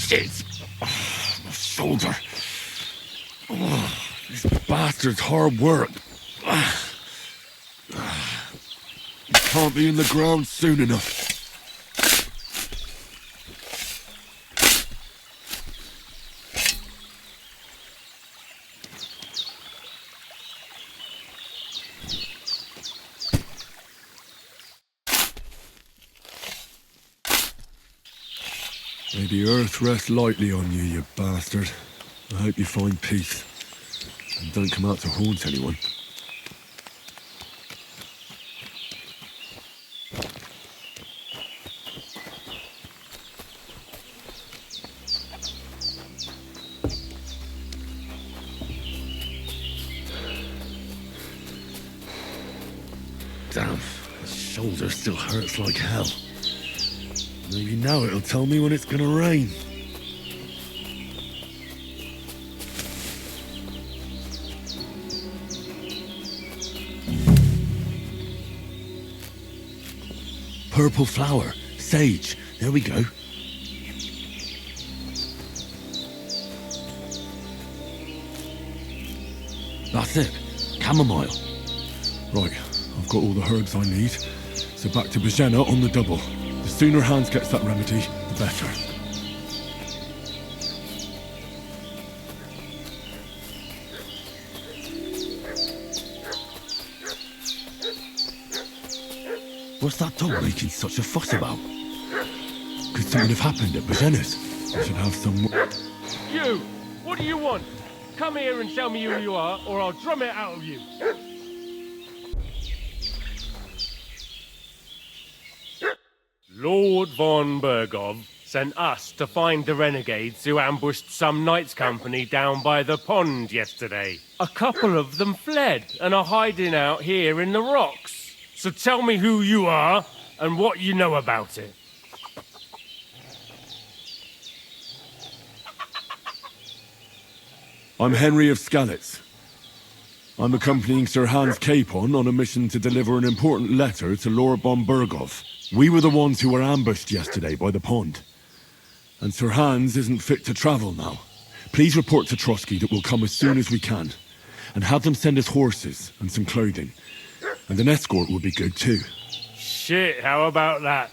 Shit! Oh, my shoulder. Oh, this bastard's hard work. He can't be in the ground soon enough. May the earth rest lightly on you, you bastard. I hope you find peace. And don't come out to haunt anyone. Damn, the shoulder still hurts like hell. Maybe now it'll tell me when it's gonna rain. Purple flower, sage, there we go. That's it, chamomile. Right, I've got all the herbs I need, so back to Bozhena on the double. The sooner Hans gets that remedy, the better. What's that dog making such a fuss about? Could something have happened at Bozhena's? I should have some... You! What do you want? Come here and tell me who you are, or I'll drum it out of you. Lord von Bergov sent us to find the renegades who ambushed some knights' company down by the pond yesterday. A couple of them fled and are hiding out here in the rocks. So tell me who you are and what you know about it. I'm Henry of Skalitz. I'm accompanying Sir Hans Capon on a mission to deliver an important letter to Lord von Bergov. We were the ones who were ambushed yesterday by the pond. And Sir Hans isn't fit to travel now. Please report to Trotsky that we'll come as soon as we can. And have them send us horses and some clothing. And an escort would be good too. Shit, how about that?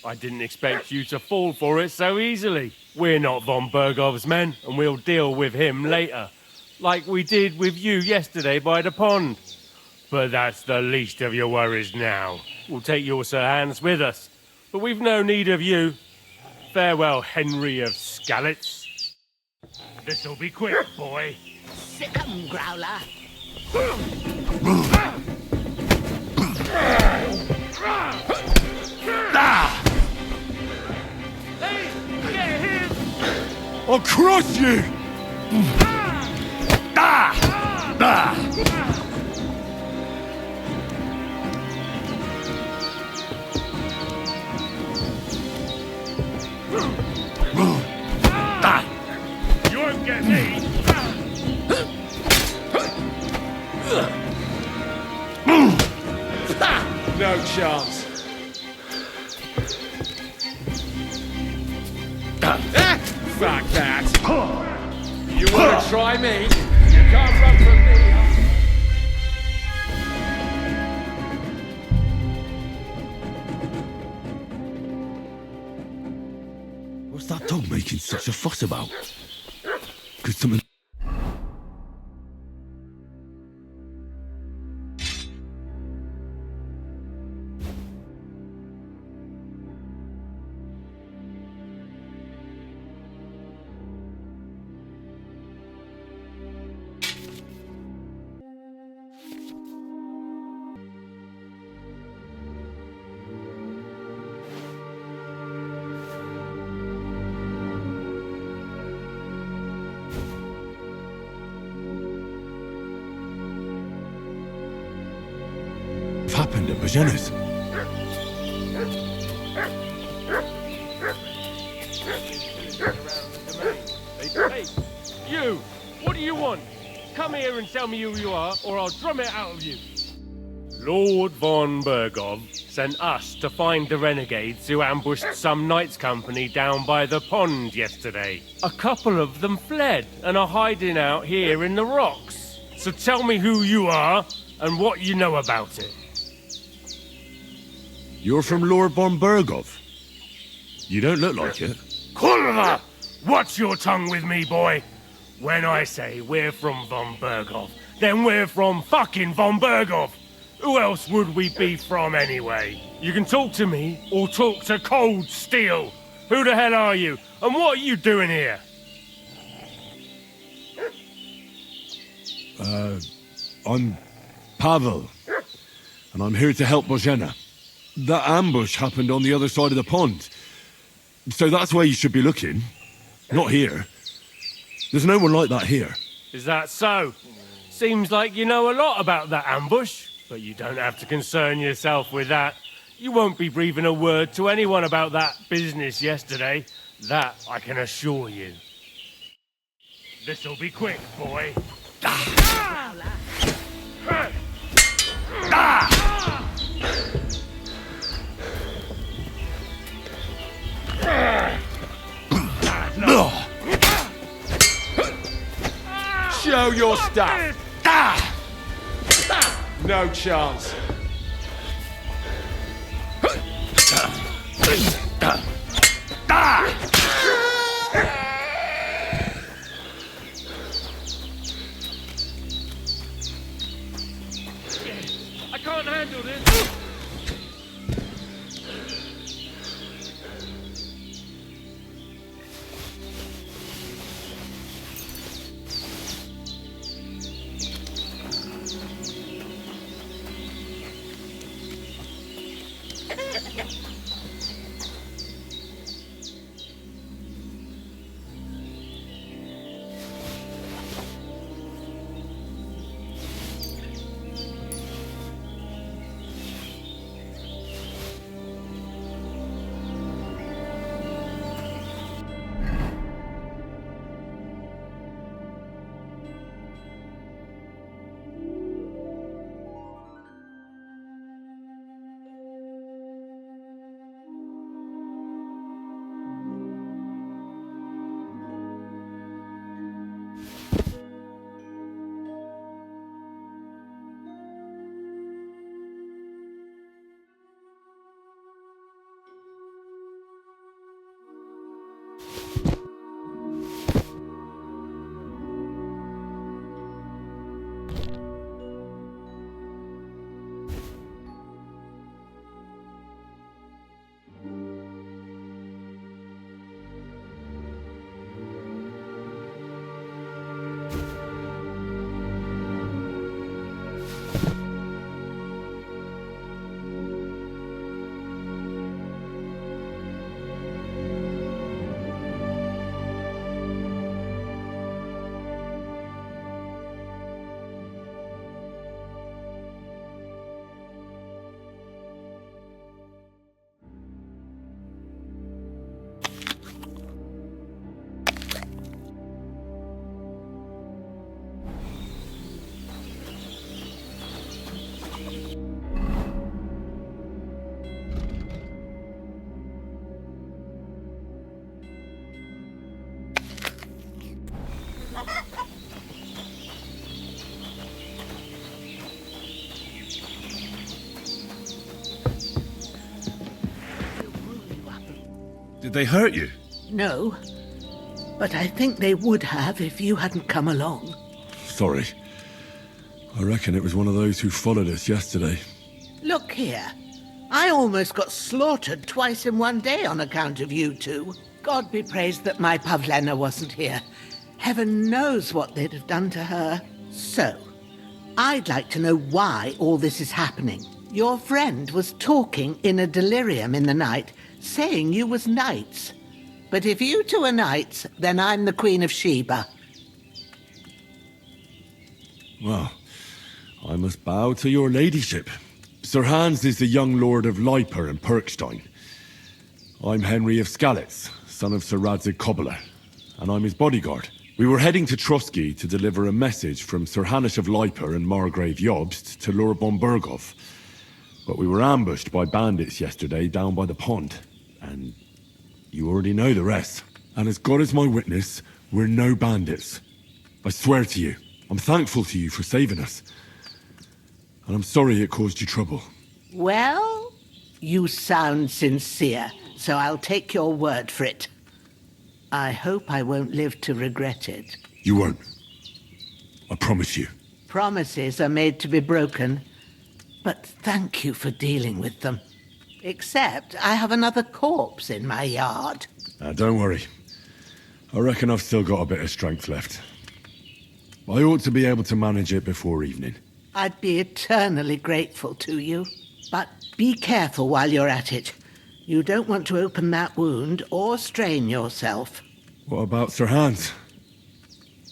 I didn't expect you to fall for it so easily. We're not von Bergov's men, and we'll deal with him later. Like we did with you yesterday by the pond. But that's the least of your worries now. We'll take your Sir Hans with us. But we've no need of you. Farewell, Henry of Skalitz. This'll be quick, boy. Sick 'em, Growler. Hey, get him! I'll crush you! You won't get me! No chance. Fuck that. You want to try me? You can't run from me. What's that dog making such a fuss about? Could something... happened at Bozhena's? Hey, you! What do you want? Come here and tell me who you are, or I'll drum it out of you. Lord von Bergov sent us to find the renegades who ambushed some knights' company down by the pond yesterday. A couple of them fled and are hiding out here in the rocks. So tell me who you are and what you know about it. You're from Lord von Bergov. You don't look like it. Kulva! Watch your tongue with me, boy. When I say we're from von Bergov, then we're from fucking von Bergov. Who else would we be from anyway? You can talk to me or talk to Cold Steel. Who the hell are you? And what are you doing here? I'm Pavel. And I'm here to help Bozhena. That ambush happened on the other side of the pond. So that's where you should be looking. Not here. There's no one like that here. Is that so? Seems like you know a lot about that ambush, but you don't have to concern yourself with that. You won't be breathing a word to anyone about that business yesterday. That I can assure you. This'll be quick, boy. Show your stuff. No chance. I can't handle this. Did they hurt you? No, but I think they would have if you hadn't come along. Sorry. I reckon it was one of those who followed us yesterday. Look here. I almost got slaughtered twice in one day on account of you two. God be praised that my Pavlena wasn't here. Heaven knows what they'd have done to her. So, I'd like to know why all this is happening. Your friend was talking in a delirium in the night, saying you was knights. But if you two are knights, then I'm the Queen of Sheba. Well, I must bow to your ladyship. Sir Hans is the young lord of Leiper and Perkstein. I'm Henry of Skalitz, son of Sir Radzig Kobyla, and I'm his bodyguard. We were heading to Trusky to deliver a message from Sir Hanish of Leiper and Margrave Jobst to Lord von Bergov. But we were ambushed by bandits yesterday down by the pond. And you already know the rest. And as God is my witness, we're no bandits. I swear to you, I'm thankful to you for saving us. And I'm sorry it caused you trouble. Well, you sound sincere, so I'll take your word for it. I hope I won't live to regret it. You won't. I promise you. Promises are made to be broken, but thank you for dealing with them. Except I have another corpse in my yard. Don't worry. I reckon I've still got a bit of strength left. I ought to be able to manage it before evening. I'd be eternally grateful to you. But be careful while you're at it. You don't want to open that wound or strain yourself. What about Sir Hans?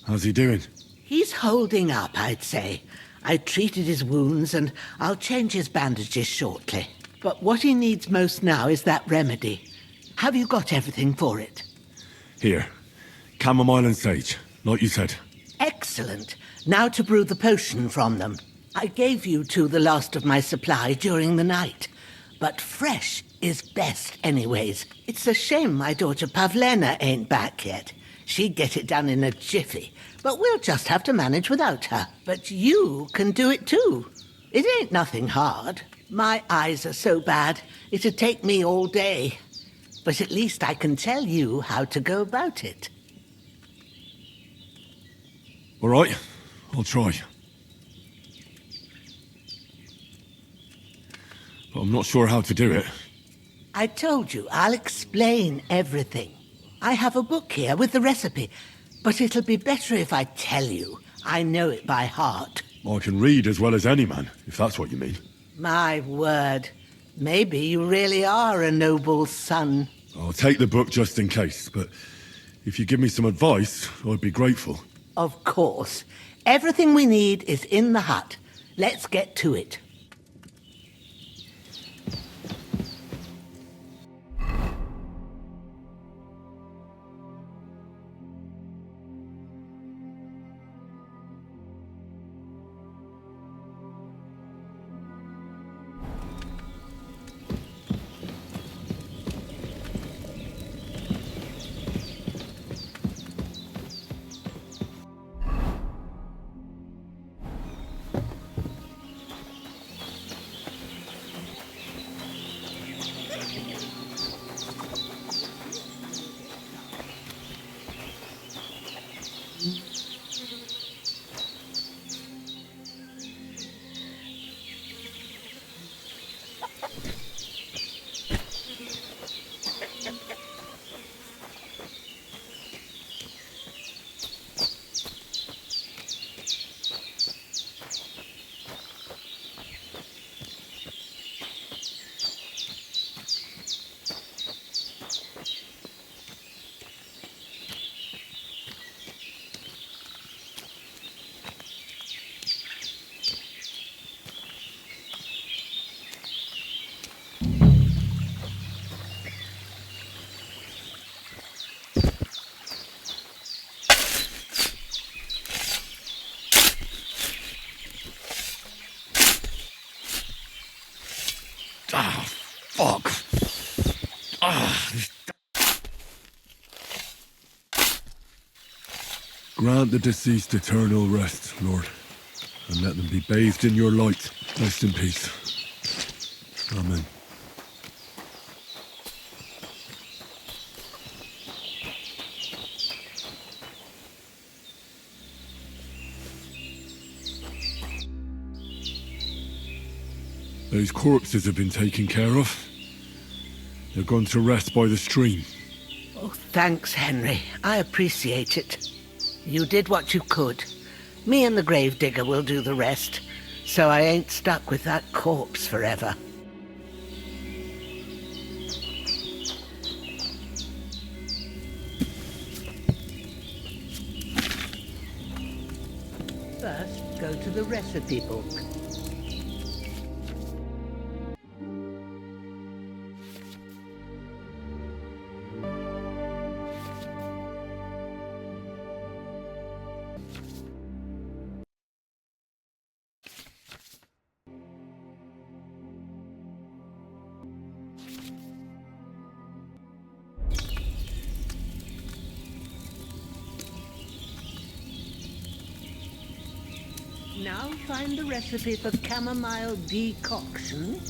How's he doing? He's holding up, I'd say. I treated his wounds and I'll change his bandages shortly. But what he needs most now is that remedy. Have you got everything for it? Here. Chamomile and sage, like you said. Excellent. Now to brew the potion from them. I gave you two the last of my supply during the night. But fresh is best anyways. It's a shame my daughter Pavlena ain't back yet. She'd get it done in a jiffy. But we'll just have to manage without her. But you can do it too. It ain't nothing hard. My eyes are so bad, it'd take me all day. But at least I can tell you how to go about it. All right, I'll try. But I'm not sure how to do it. I told you, I'll explain everything. I have a book here with the recipe, but it'll be better if I tell you. I know it by heart. I can read as well as any man, if that's what you mean. My word. Maybe you really are a noble son. I'll take the book just in case, but if you give me some advice, I'd be grateful. Of course. Everything we need is in the hut. Let's get to it. Fuck. Grant the deceased eternal rest, Lord, and let them be bathed in your light. Rest in peace. Amen. Those corpses have been taken care of. They're gone to rest by the stream. Oh, thanks, Henry. I appreciate it. You did what you could. Me and the gravedigger will do the rest, so I ain't stuck with that corpse forever. First, go to the recipe book. Now find the recipe for chamomile decoction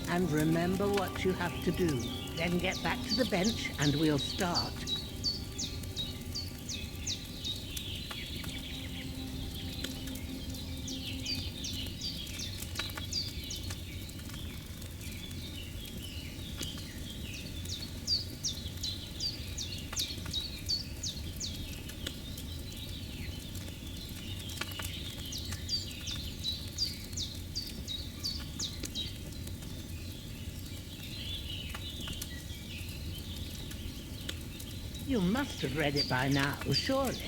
and remember what you have to do. Then get back to the bench and we'll start. You must have read it by now, surely.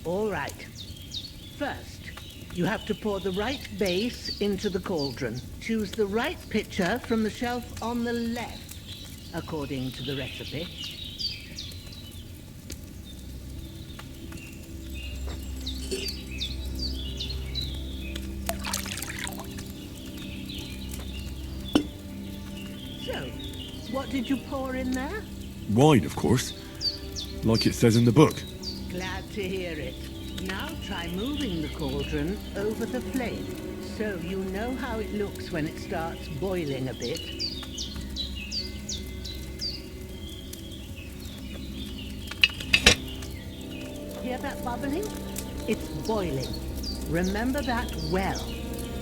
All right. First, you have to pour the right base into the cauldron. Choose the right pitcher from the shelf on the left, according to the recipe. So, what did you pour in there? Wine, of course. Like it says in the book. Glad to hear it. Now try moving the cauldron over the flame, so you know how it looks when it starts boiling a bit. Hear that bubbling? It's boiling. Remember that well.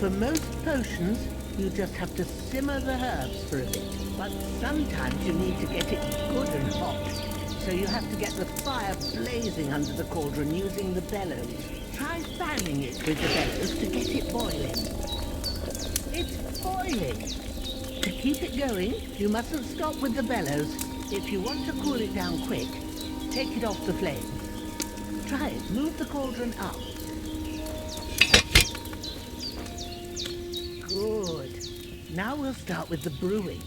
For most potions, you just have to simmer the herbs for a bit, but sometimes you need to get it good and hot. So you have to get the fire blazing under the cauldron using the bellows. Try fanning it with the bellows to get it boiling. It's boiling. To keep it going, you mustn't stop with the bellows. If you want to cool it down quick, take it off the flame. Try it. Move the cauldron up. Good. Now we'll start with the brewing.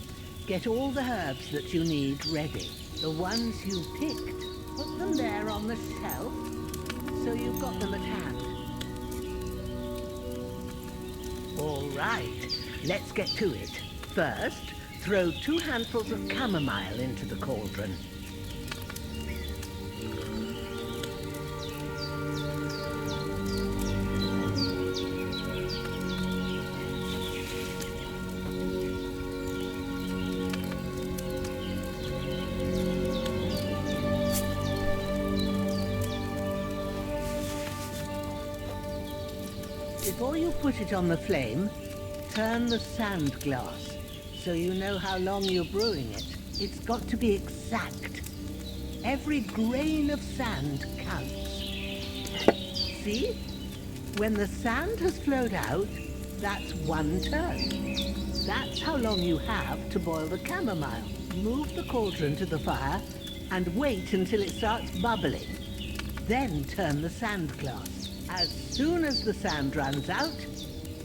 Get all the herbs that you need ready. The ones you picked, put them there on the shelf, so you've got them at hand. All right, let's get to it. First, throw 2 handfuls of chamomile into the cauldron. Before you put it on the flame, turn the sand glass so you know how long you're brewing it. It's got to be exact. Every grain of sand counts. See? When the sand has flowed out, that's 1 turn. That's how long you have to boil the chamomile. Move the cauldron to the fire and wait until it starts bubbling. Then turn the sand glass. As soon as the sand runs out,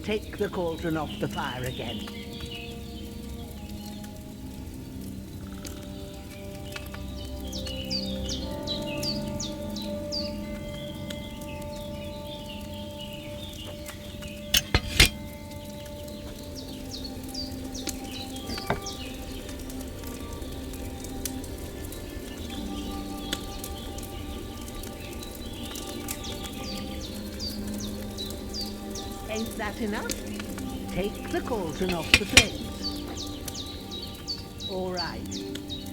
take the cauldron off the fire again. Ain't that enough? Take the cauldron off the flames. All right.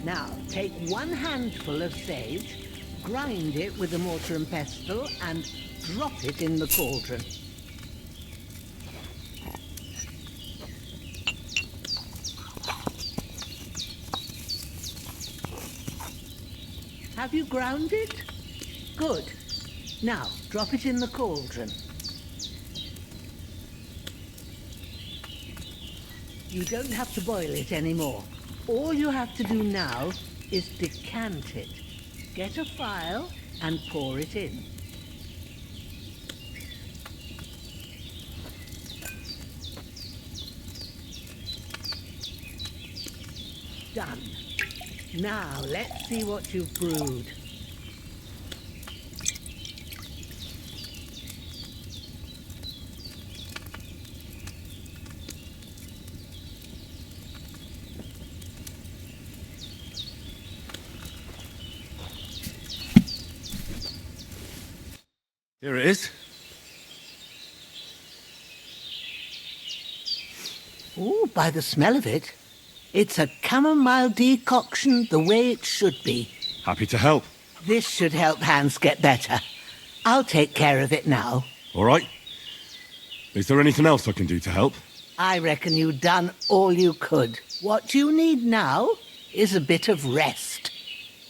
Now, take 1 handful of sage, grind it with a mortar and pestle, and drop it in the cauldron. Have you ground it? Good. Now, drop it in the cauldron. You don't have to boil it anymore. All you have to do now is decant it. Get a phial and pour it in. Done. Now, let's see what you've brewed. Here it is. Ooh, by the smell of it, it's a chamomile decoction the way it should be. Happy to help. This should help Hans get better. I'll take care of it now. All right. Is there anything else I can do to help? I reckon you've done all you could. What you need now is a bit of rest.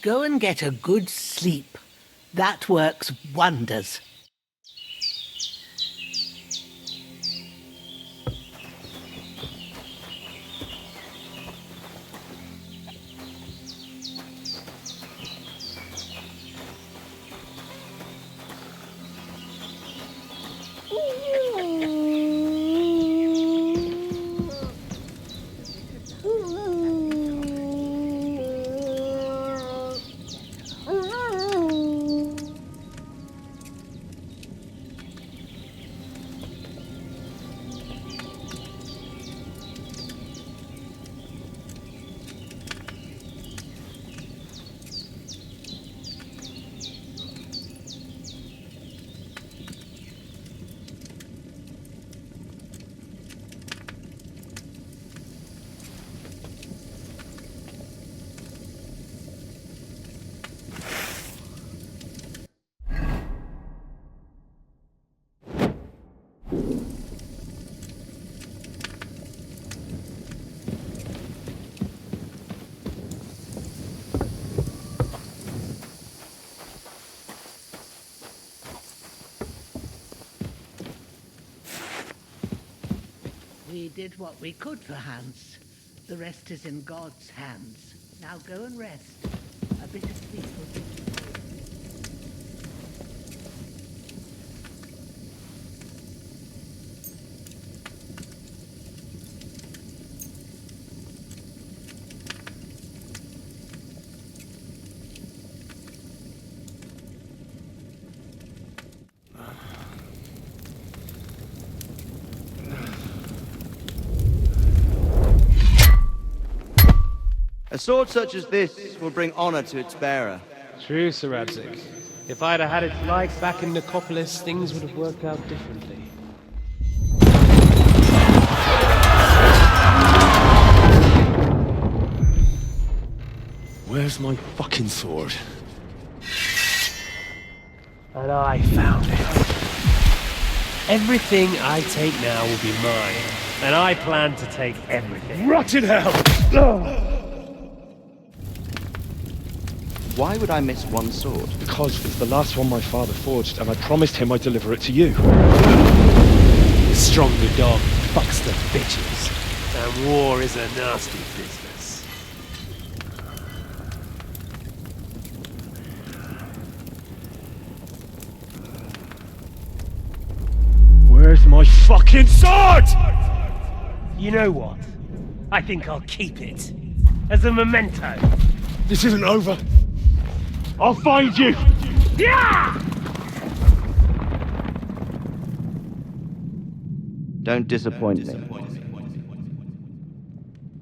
Go and get a good sleep. That works wonders. We did what we could for Hans. The rest is in God's hands. Now go and rest. A bit of sleep will do you good. A sword such as this will bring honor to its bearer. True, Sir Radzig. If I'd have had its like back in Nicopolis, things would have worked out differently. Where's my fucking sword? And I found it. Everything I take now will be mine, and I plan to take everything. Rot in hell! Why would I miss one sword? Because it's the last one my father forged, and I promised him I'd deliver it to you. The stronger dog fucks the bitches, and war is a nasty business. Where's my fucking sword? You know what? I think I'll keep it. As a memento. This isn't over. I'll find you! Yeah! Don't disappoint me.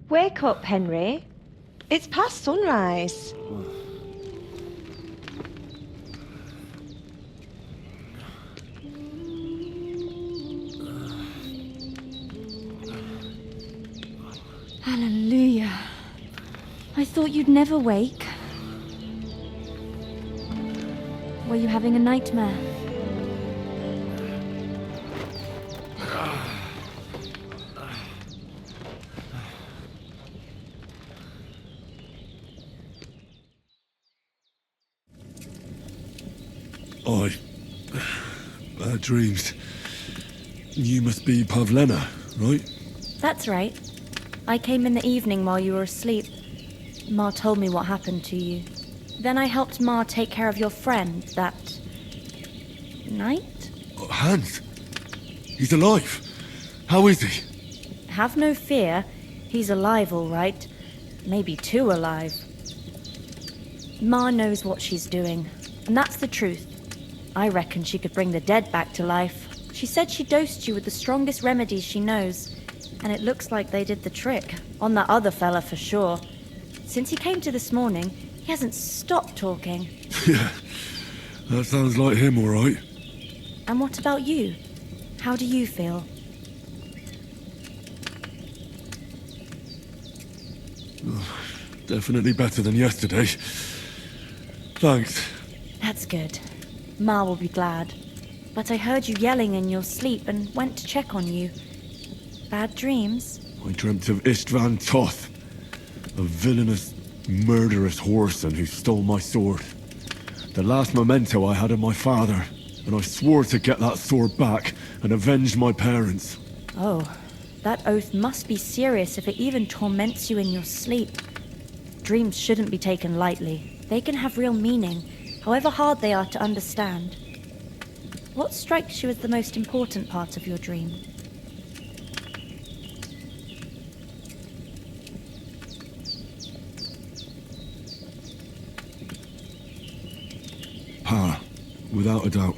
Wake up, Henry. It's past sunrise. Hallelujah. I thought you'd never wake. Were you having a nightmare? Bad dreams. You must be Pavlena, right? That's right. I came in the evening while you were asleep. Ma told me what happened to you. Then I helped Ma take care of your friend that night? Hans? He's alive. How is he? Have no fear. He's alive, all right. maybe 2 alive. Ma knows what she's doing, and that's the truth. I reckon she could bring the dead back to life. She said she dosed you with the strongest remedies she knows, and it looks like they did the trick. On that other fella for sure. Since he came to this morning, he hasn't stopped talking. Yeah, that sounds like him, all right. And what about you? How do you feel? Definitely better than yesterday. Thanks. That's good. Ma will be glad. But I heard you yelling in your sleep and went to check on you. Bad dreams? I dreamt of Istvan Toth, a villainous, murderous whoreson who stole my sword. The last memento I had of my father, and I swore to get that sword back and avenge my parents. Oh, that oath must be serious if it even torments you in your sleep. Dreams shouldn't be taken lightly. They can have real meaning, however hard they are to understand. What strikes you as the most important part of your dream? Pa, without a doubt.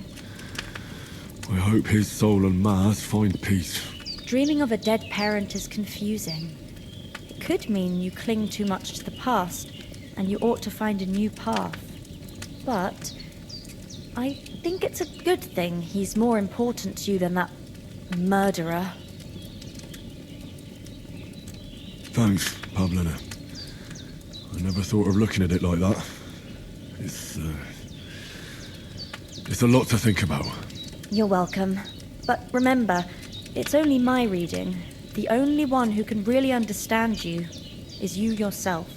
I hope his soul and Ma's find peace. Dreaming of a dead parent is confusing. It could mean you cling too much to the past, and you ought to find a new path. But I think it's a good thing he's more important to you than that murderer. Thanks, Pavlen. I never thought of looking at it like that. It's a lot to think about. You're welcome. But remember, it's only my reading. The only one who can really understand you is you yourself.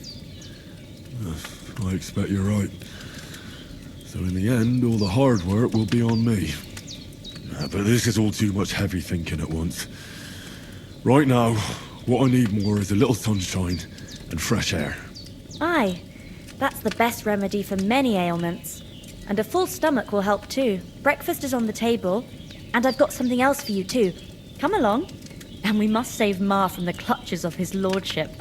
I expect you're right. So in the end, all the hard work will be on me. But this is all too much heavy thinking at once. Right now, what I need more is a little sunshine and fresh air. Aye, that's the best remedy for many ailments. And a full stomach will help too. Breakfast is on the table, and I've got something else for you too. Come along. And we must save Ma from the clutches of his lordship.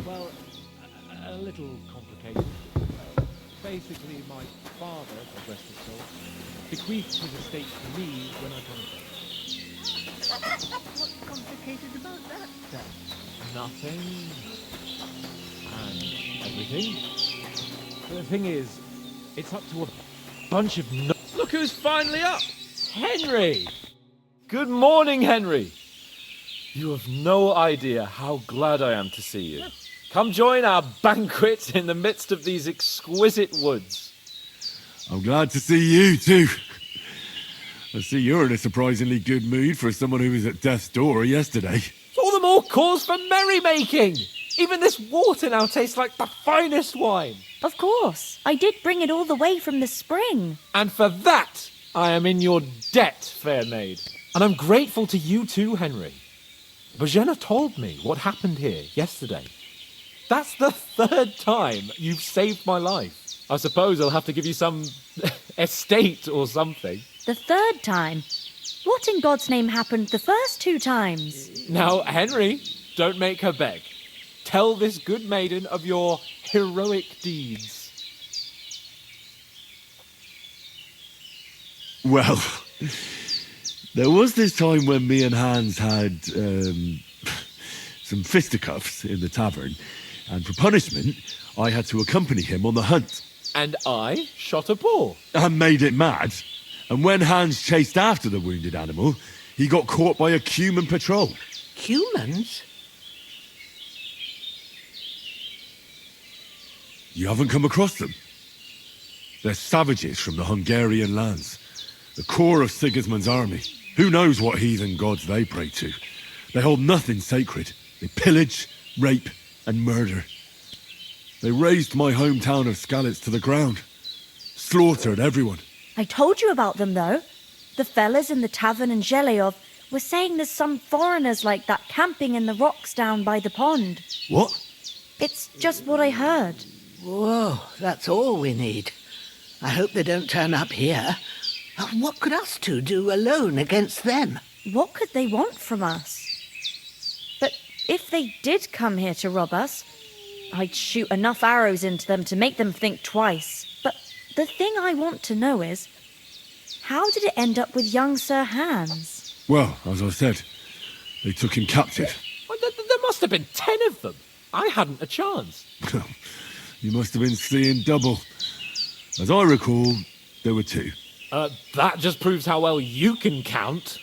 Well, a little complicated. Basically, my father, God rest his soul, bequeathed his estate to me when I come of age. What's complicated about that, then? Nothing. And everything. The thing is, it's up to a bunch of Look who's finally up! Henry! Good morning, Henry. You have no idea how glad I am to see you. Come join our banquet in the midst of these exquisite woods. I'm glad to see you too. I see you're in a surprisingly good mood for someone who was at death's door yesterday. All the more cause for merrymaking. Even this water now tastes like the finest wine. Of course. I did bring it all the way from the spring. And for that, I am in your debt, fair maid. And I'm grateful to you too, Henry. Bozhena told me what happened here yesterday. That's the 3rd time you've saved my life. I suppose I'll have to give you some estate or something. The 3rd time? What in God's name happened the first 2 times? Now, Henry, don't make her beg. Tell this good maiden of your heroic deeds. Well, there was this time when me and Hans had some fisticuffs in the tavern, and for punishment, I had to accompany him on the hunt. And I shot a boar. And made it mad. And when Hans chased after the wounded animal, he got caught by a Cuman patrol. Humans? You haven't come across them? They're savages from the Hungarian lands. The core of Sigismund's army. Who knows what heathen gods they pray to? They hold nothing sacred. They pillage, rape, and murder. They razed my hometown of Skalitz to the ground. Slaughtered everyone. I told you about them, though. The fellas in the tavern in Zhelyov We're saying there's some foreigners like that camping in the rocks down by the pond. What? It's just what I heard. Whoa, that's all we need. I hope they don't turn up here. What could us two do alone against them? What could they want from us? But if they did come here to rob us, I'd shoot enough arrows into them to make them think twice. But the thing I want to know is, how did it end up with young Sir Hans? Well, as I said, they took him captive. Well, there must have been 10 of them. I hadn't a chance. You must have been seeing double. As I recall, there were 2. That just proves how well you can count.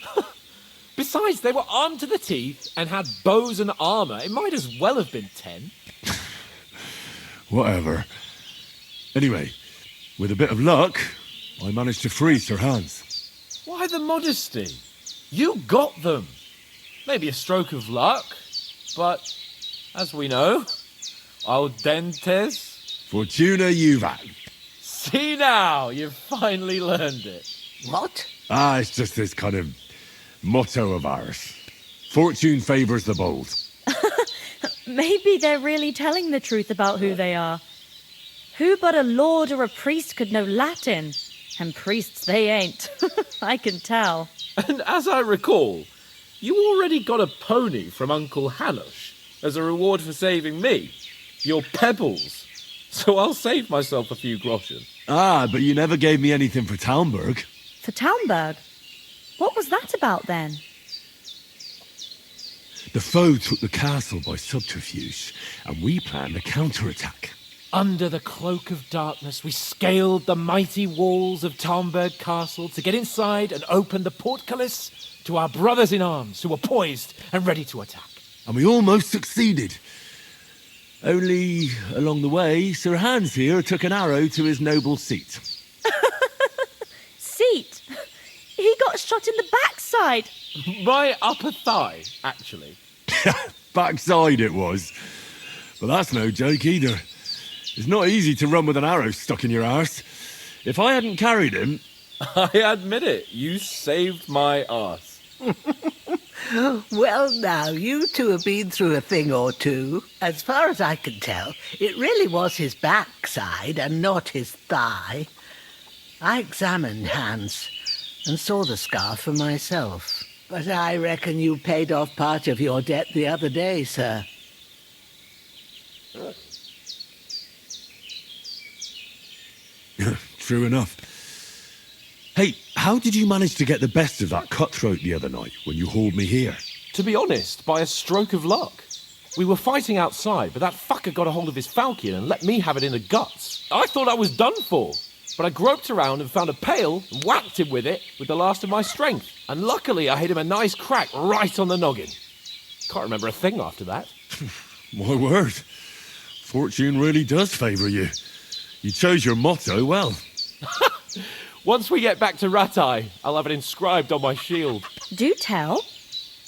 Besides, they were armed to the teeth and had bows and armour. It might as well have been 10. Whatever. Anyway, with a bit of luck, I managed to free Sir Hans. Why the modesty? You got them. Maybe a stroke of luck, but as we know, al dentes. Fortuna juvat. See now, you've finally learned it. What? It's just this kind of motto of ours. Fortune favours the bold. Maybe they're really telling the truth about who they are. Who but a lord or a priest could know Latin? And priests they ain't. I can tell. And as I recall, you already got a pony from Uncle Hanush as a reward for saving me. Your pebbles. So I'll save myself a few groschen. But you never gave me anything for Talmberg. For Talmberg? What was that about then? The foe took the castle by subterfuge, and we planned a counterattack. Under the cloak of darkness, we scaled the mighty walls of Talmberg Castle to get inside and open the portcullis to our brothers in arms who were poised and ready to attack. And we almost succeeded. Only, along the way, Sir Hans here took an arrow to his noble seat. Seat? He got shot in the backside. My upper thigh, actually. Backside it was. But that's no joke either. It's not easy to run with an arrow stuck in your arse. If I hadn't carried him... I admit it, you saved my arse. Well, now, you two have been through a thing or two. As far as I can tell, it really was his backside and not his thigh. I examined Hans and saw the scar for myself. But I reckon you paid off part of your debt the other day, sir. True enough. Hey, how did you manage to get the best of that cutthroat the other night when you hauled me here? To be honest, by a stroke of luck. We were fighting outside, but that fucker got a hold of his falcon and let me have it in the guts. I thought I was done for, but I groped around and found a pail and whacked him with it with the last of my strength. And luckily I hit him a nice crack right on the noggin. Can't remember a thing after that. My word. Fortune really does favour you. You chose your motto well. Once we get back to Ratai, I'll have it inscribed on my shield. Do tell.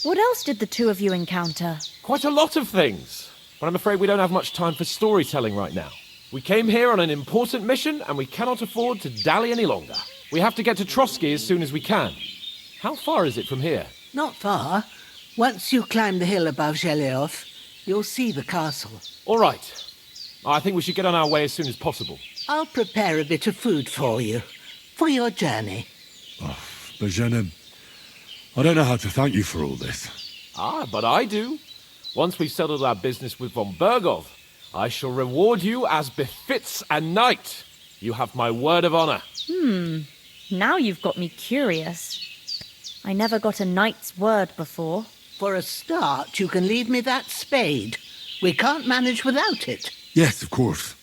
What else did the two of you encounter? Quite a lot of things, but I'm afraid we don't have much time for storytelling right now. We came here on an important mission, and we cannot afford to dally any longer. We have to get to Trotsky as soon as we can. How far is it from here? Not far. Once you climb the hill above Zheleov, you'll see the castle. All right. I think we should get on our way as soon as possible. I'll prepare a bit of food for you, for your journey. Bozhena, I don't know how to thank you for all this. But I do. Once we've settled our business with von Bergov, I shall reward you as befits a knight. You have my word of honor. Now you've got me curious. I never got a knight's word before. For a start, you can leave me that spade. We can't manage without it. Yes, of course.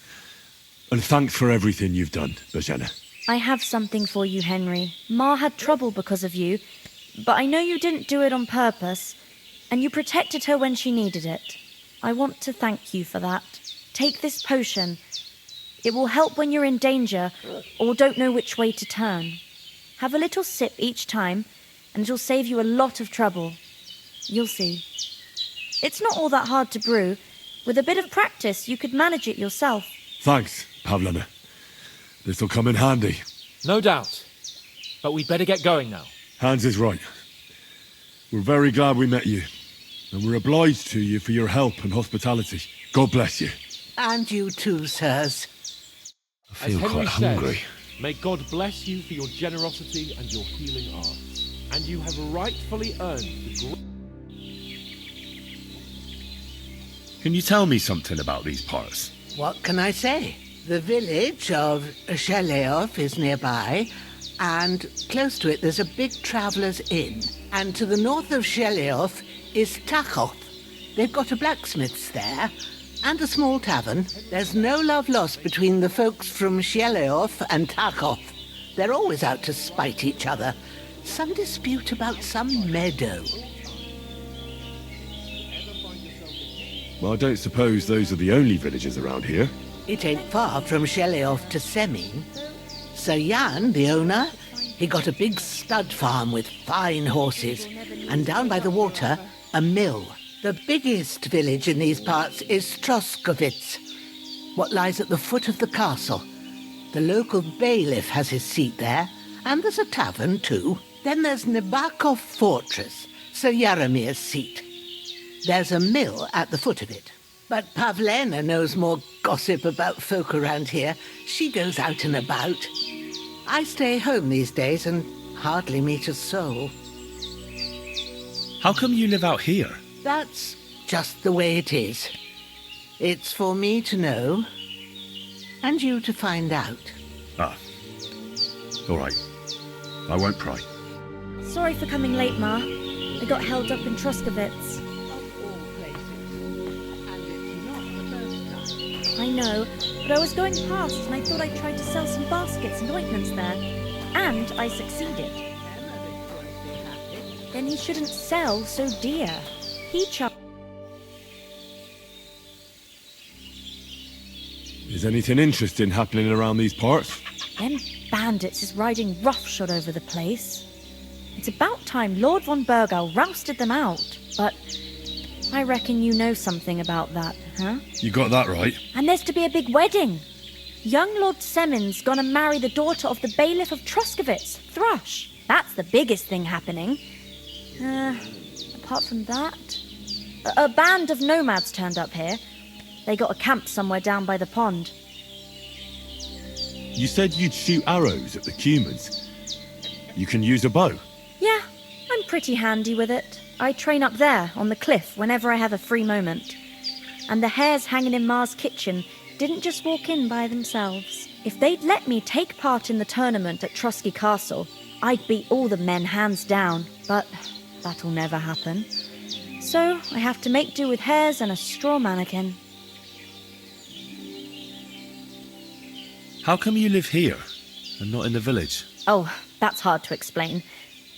And thanks for everything you've done, Bozhena. I have something for you, Henry. Ma had trouble because of you, but I know you didn't do it on purpose, and you protected her when she needed it. I want to thank you for that. Take this potion. It will help when you're in danger or don't know which way to turn. Have a little sip each time, and it'll save you a lot of trouble. You'll see. It's not all that hard to brew. With a bit of practice, you could manage it yourself. Thanks, Pavlen. This'll come in handy. No doubt. But we'd better get going now. Hans is right. We're very glad we met you, and we're obliged to you for your help and hospitality. God bless you. And you too, sirs. I As feel Henry quite hungry. says, may God bless you for your generosity and your healing arts. And you have rightfully earned the Can you tell me something about these parts? What can I say? The village of Sheleov is nearby, and close to it there's a big traveller's inn. And to the north of Sheleov is Takhov. They've got a blacksmith's there, and a small tavern. There's no love lost between the folks from Sheleov and Takhov. They're always out to spite each other. Some dispute about some meadow. Well, I don't suppose those are the only villages around here. It ain't far from Sheleov to Semin. Sir Jan, the owner, he got a big stud farm with fine horses, and down by the water, a mill. The biggest village in these parts is Troskovitz, what lies at the foot of the castle. The local bailiff has his seat there, and there's a tavern too. Then there's Nabakov Fortress, Sir Yaromir's seat. There's a mill at the foot of it. But Pavlena knows more gossip about folk around here. She goes out and about. I stay home these days and hardly meet a soul. How come you live out here? That's just the way it is. It's for me to know, and you to find out. Ah. All right. I won't pry. Sorry for coming late, Ma. I got held up in Troskovitz. I know, but I was going past and I thought I'd try to sell some baskets and ointments there. And I succeeded. Then he shouldn't sell so dear. He charged. Is anything interesting happening around these parts? Them bandits is riding roughshod over the place. It's about time Lord von Burgau rousted them out, but I reckon you know something about that, huh? You got that right. And there's to be a big wedding. Young Lord Semin's gonna marry the daughter of the bailiff of Troskovitz, Thrush. That's the biggest thing happening. Apart from that, a band of nomads turned up here. They got a camp somewhere down by the pond. You said you'd shoot arrows at the Cumans. You can use a bow. Yeah, I'm pretty handy with it. I train up there, on the cliff, whenever I have a free moment. And the hares hanging in Ma's kitchen didn't just walk in by themselves. If they'd let me take part in the tournament at Trosky Castle, I'd beat all the men hands down, but that'll never happen. So I have to make do with hares and a straw mannequin. How come you live here and not in the village? Oh, that's hard to explain.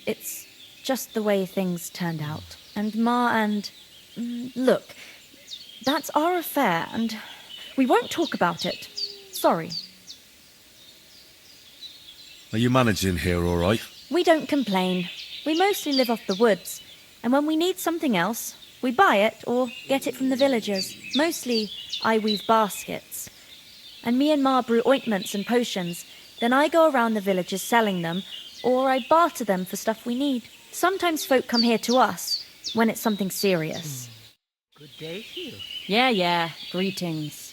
It's just the way things turned out. And Ma and... Look, that's our affair, and we won't talk about it. Sorry. Are you managing here all right? We don't complain. We mostly live off the woods, and when we need something else, we buy it or get it from the villagers. Mostly, I weave baskets. And me and Ma brew ointments and potions. Then I go around the villages selling them, or I barter them for stuff we need. Sometimes folk come here to us, when it's something serious. Good day to you. Yeah, greetings.